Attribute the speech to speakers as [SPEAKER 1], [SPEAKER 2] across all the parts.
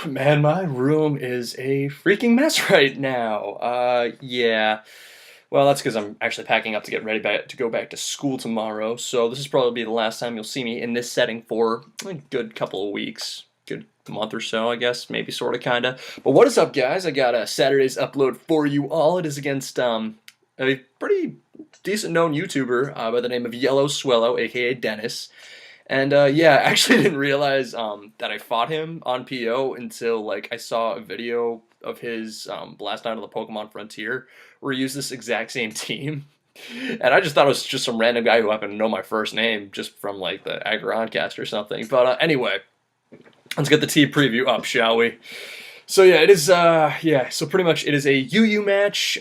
[SPEAKER 1] Man, my room is a freaking mess right now. Yeah. Well, that's because I'm actually packing up to get ready to go back to school tomorrow. So this is probably the last time you'll see me in this setting for a good couple of weeks, good month or so, I guess, maybe, sort of, kinda. But what is up, guys? I got a Saturday's upload for you all. It is against a pretty decent known YouTuber by the name of YellowSwellow, aka Dennis. And yeah, I actually didn't realize that I fought him on PO until like I saw a video of his last night on the Pokemon Frontier where he used this exact same team. And I just thought it was just some random guy who happened to know my first name just from like the Aggron-cast or something. But anyway, let's get the team preview up, shall we? So yeah, it is, yeah, so pretty much it is a UU match.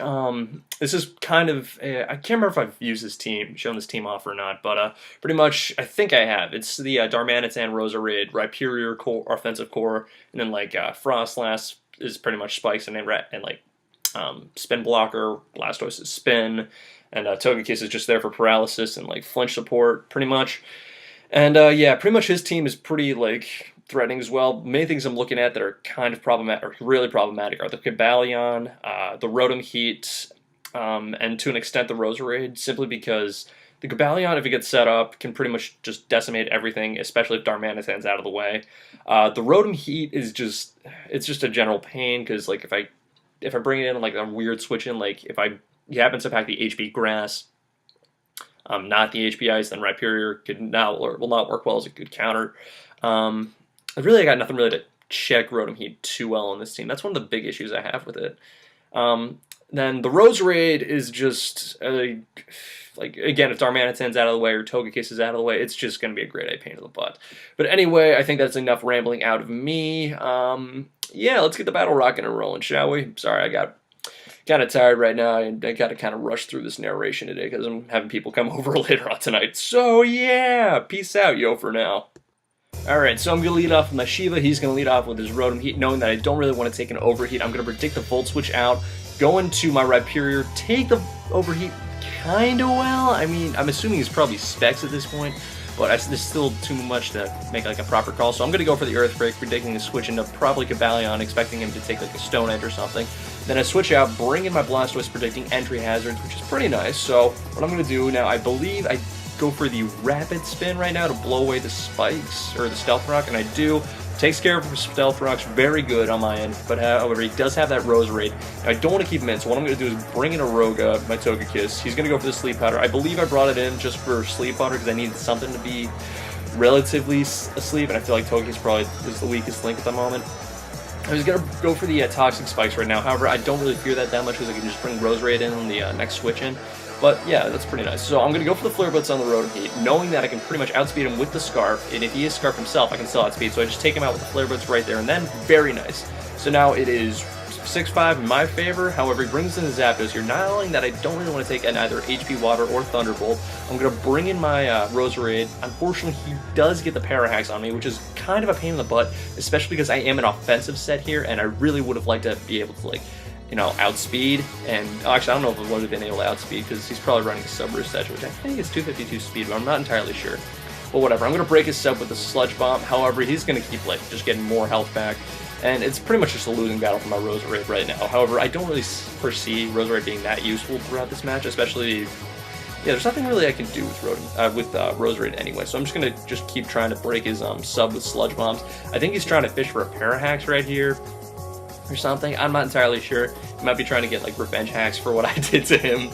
[SPEAKER 1] This is kind of, I can't remember if I've used this team, shown this team off or not, but pretty much, I think I have. It's the Darmanitan, Roserade, Rhyperior core, offensive core, and then like Frostlass is pretty much spikes and like spin blocker, Blastoise is spin, and Togekiss is just there for paralysis and like flinch support, pretty much. And yeah, pretty much his team is pretty like threatening as well. Main things I'm looking at that are kind of problematic, or really problematic, are the Cobalion, the Rotom Heat, and to an extent the Roserade, simply because the Cobalion, if it gets set up, can pretty much just decimate everything, especially if Darmanitan's out of the way. The Rotom Heat is just, it's just a general pain, because like if I bring it in like a weird switch in, like if he happens to pack the HP Grass, not the HP Ice, then Rhyperior will not work well as a good counter. I got nothing really to check Rotom Heat too well on this team. That's one of the big issues I have with it. Then the Roserade is just, like, again, if Darmanitan's out of the way or Togekiss is out of the way, it's just going to be a grade A pain in the butt. But anyway, I think that's enough rambling out of me. Yeah, let's get the battle rocking and rolling, shall we? Sorry, I got kind of tired right now, and I got to kind of rush through this narration today because I'm having people come over later on tonight. So yeah, peace out, yo, for now. Alright, so I'm going to lead off with my Shiva. He's going to lead off with his Rotom Heat, knowing that I don't really want to take an Overheat. I'm going to predict the Volt Switch out, go into my Rhyperior, take the Overheat kind of well. I mean, I'm assuming he's probably Specs at this point, but there's still too much to make like a proper call. So I'm going to go for the Earthquake, predicting a switch into probably Cobalion, expecting him to take like a Stone Edge or something. Then I switch out, bring in my Blastoise, predicting Entry Hazards, which is pretty nice. So what I'm going to do now, I believe I go for the Rapid Spin right now to blow away the spikes, or the Stealth Rock, and I do. Takes care of Stealth Rocks, very good on my end, but however, he does have that Roserade. I don't want to keep him in, so what I'm going to do is bring in a Roga, my Togekiss. He's going to go for the Sleep Powder. I believe I brought it in just for Sleep Powder because I needed something to be relatively asleep, and I feel like Togekiss probably was the weakest link at the moment. I was going to go for the Toxic Spikes right now, however, I don't really fear that much because I can just bring Roserade in on the next switch in. But yeah, that's pretty nice. So I'm going to go for the Flare Blitz on the Rotom Heat, knowing that I can pretty much outspeed him with the Scarf, and if he is Scarf himself, I can still outspeed. So I just take him out with the Flare Blitz right there, and then very nice. So now it is 6-5 in my favor. However, he brings in the Zapdos here, knowing that I don't really want to take an either HP Water or Thunderbolt. I'm going to bring in my Roserade. Unfortunately, he does get the Parahax on me, which is kind of a pain in the butt, especially because I am an offensive set here, and I really would have liked to be able to, like, you know, outspeed, and actually I don't know if I would have been able to outspeed because he's probably running a sub-roost edge, which I think is 252 speed, but I'm not entirely sure. But whatever, I'm going to break his sub with a Sludge Bomb. However, he's going to keep like just getting more health back, and it's pretty much just a losing battle for my Roserade right now. However, I don't really foresee Roserade being that useful throughout this match, especially, yeah, there's nothing really I can do with Roserade anyway, so I'm just going to just keep trying to break his sub with Sludge Bombs. I think he's trying to fish for a Parahax right here, or something. I'm not entirely sure. He might be trying to get like revenge hacks for what I did to him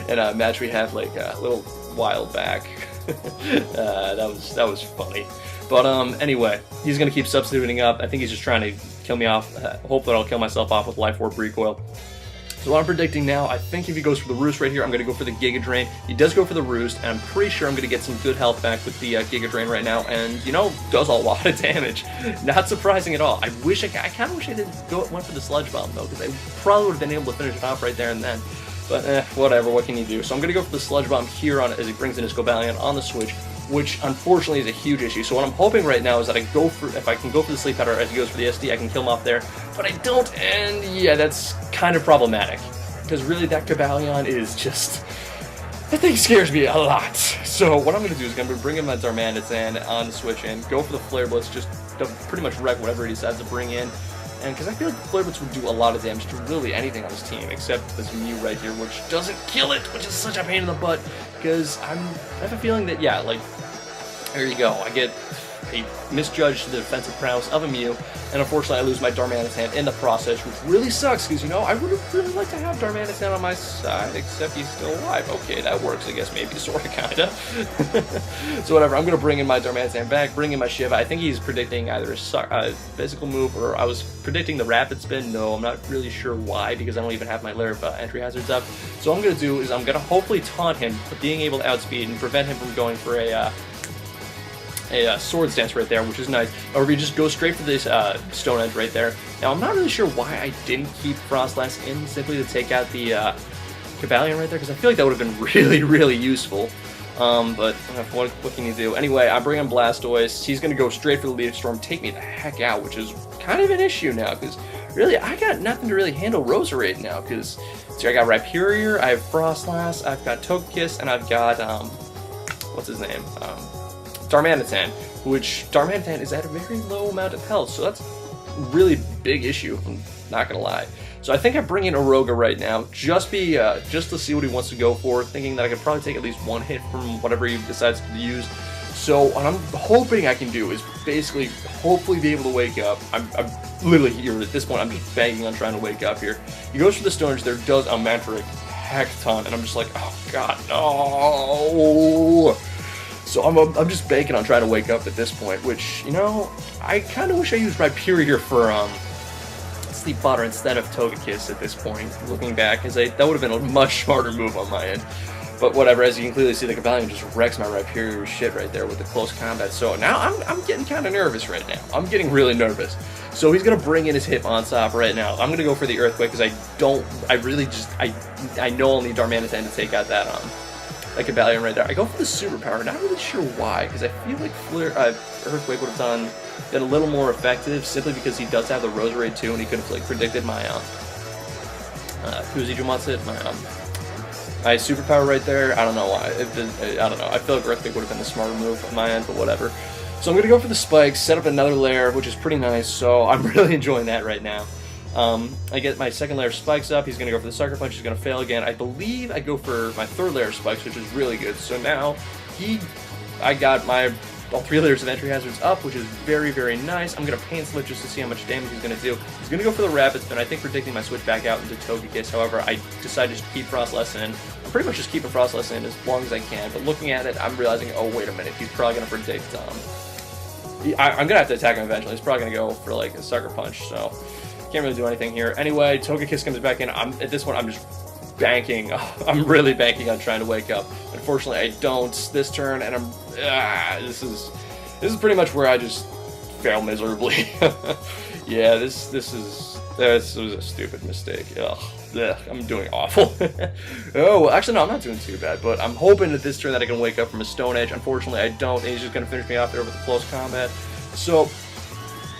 [SPEAKER 1] in a match we had like a little while back. That was funny. But anyway, he's gonna keep substituting up. I think he's just trying to kill me off. Hope that I'll kill myself off with Life Orb Recoil. So what I'm predicting now, I think if he goes for the Roost right here, I'm going to go for the Giga Drain. He does go for the Roost, and I'm pretty sure I'm going to get some good health back with the Giga Drain right now, and, you know, does a lot of damage. Not surprising at all. I kind of wish I went for the Sludge Bomb, though, because I probably would have been able to finish it off right there and then. But, whatever, what can you do? So I'm going to go for the Sludge Bomb here as he brings in his Cobalion on the Switch, which unfortunately is a huge issue. So what I'm hoping right now is that if I can go for the Sleep Powder as he goes for the SD, I can kill him off there. But I don't, and yeah, that's kind of problematic. Because really, that Cobalion is just, that thing scares me a lot. So what I'm going to do is I'm going to bring in my Darmanitan on the Switch and go for the Flare Blitz, just to pretty much wreck whatever he decides to bring in. and because I feel like the Flare Blitz would do a lot of damage to literally anything on this team, except this Mew right here, which doesn't kill it, which is such a pain in the butt, because I have a feeling that, yeah, like, there you go, I get a misjudged the defensive prowess of a Mew, and unfortunately I lose my Darmanitan in the process, which really sucks, because, you know, I would have really liked to have Darmanitan on my side, except he's still alive. Okay, that works, I guess, maybe, sorta, kinda. So whatever, I'm gonna bring in my Darmanitan back, bring in my Shiva. I think he's predicting either a physical move, or I was predicting the Rapid Spin. No, I'm not really sure why, because I don't even have my layer of entry hazards up. So what I'm gonna do is I'm gonna hopefully taunt him, being able to outspeed and prevent him from going for a Swords Dance right there, which is nice. Or we just go straight for this Stone Edge right there. Now, I'm not really sure why I didn't keep Frostlass in, simply to take out the Cobalion right there, because I feel like that would have been really, really useful. But what can you do? Anyway, I'm bringing Blastoise. He's going to go straight for the Leaf Storm, take me the heck out, which is kind of an issue now, because really, I got nothing to really handle Roserade now, because see, I got Rhyperior, I have Frostlass, I've got Togekiss, and I've got, what's his name? Darmanitan, which Darmanitan is at a very low amount of health, so that's a really big issue, I'm not gonna lie. So I think I bring in Aroga right now, just to see what he wants to go for, thinking that I could probably take at least one hit from whatever he decides to use. So what I'm hoping I can do is basically, hopefully be able to wake up. I'm literally here at this point, I'm just banking on trying to wake up here. He goes for the Stone Edge, there does a Mantric heck ton, and I'm just like, oh god, no! So I'm just banking on trying to wake up at this point, which, you know, I kind of wish I used Rhyperior for Sleep Butter instead of Togekiss at this point, looking back, because that would have been a much smarter move on my end. But whatever, as you can clearly see, the Cobalion just wrecks my Rhyperior shit right there with the close combat. So now I'm getting kind of nervous right now. I'm getting really nervous. So he's going to bring in his Hitmontop right now. I'm going to go for the Earthquake, because I know I'll need Darmanitan to take out that Cobalion right there. I go for the Superpower, not really sure why, because I feel like Earthquake would have been a little more effective, simply because he does have the Roserade too, and he could have like predicted my my Superpower right there. I don't know why. I don't know. I feel like Earthquake would have been the smarter move on my end, but whatever. So I'm gonna go for the Spikes, set up another layer, which is pretty nice. So I'm really enjoying that right now. I get my second layer of Spikes up, he's going to go for the Sucker Punch, he's going to fail again. I believe I go for my third layer of Spikes, which is really good. So now, I got all 3 layers of entry hazards up, which is very, very nice. I'm going to Pain Slip just to see how much damage he's going to do. He's going to go for the Rapid Spin, I think predicting my switch back out into Togekiss. However, I decided to keep Frostlass in. I'm pretty much just keeping Frostlass in as long as I can, but looking at it, I'm realizing, oh, wait a minute, he's probably going to predict, I'm going to have to attack him eventually. He's probably going to go for, like, a Sucker Punch, so can't really do anything here. Anyway, Togekiss comes back in. At this point, I'm just banking. I'm really banking on trying to wake up. Unfortunately, I don't this turn, and this is pretty much where I just fail miserably. Yeah, this was a stupid mistake. Ugh, I'm doing awful. Oh, well, actually, no, I'm not doing too bad, but I'm hoping that this turn that I can wake up from a Stone Edge. Unfortunately, I don't, and he's just going to finish me off there with a close combat. So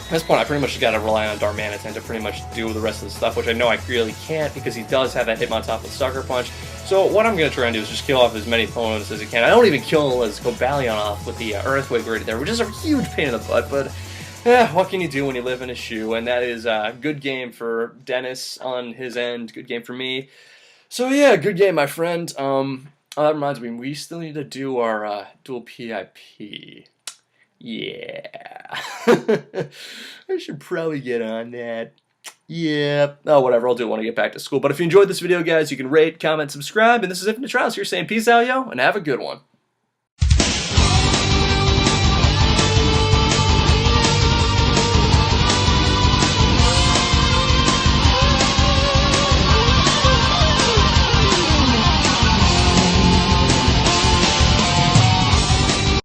[SPEAKER 1] at this point, I pretty much got to rely on Darmanitan to pretty much do the rest of the stuff, which I know I really can't, because he does have that Hitmontop with Sucker Punch. So what I'm going to try and do is just kill off as many opponents as I can. I don't even kill his Cobalion off with the Earthquake right there, which is a huge pain in the butt, but what can you do when you live in a shoe? And that is a good game for Dennis on his end, good game for me. So yeah, good game, my friend. That reminds me, we still need to do our dual PIP. Yeah. I should probably get on that. Yeah. Oh, whatever. I'll do it when I get back to school. But if you enjoyed this video, guys, you can rate, comment, subscribe. And this is Infinite Trials here saying peace out, yo, and have a good one.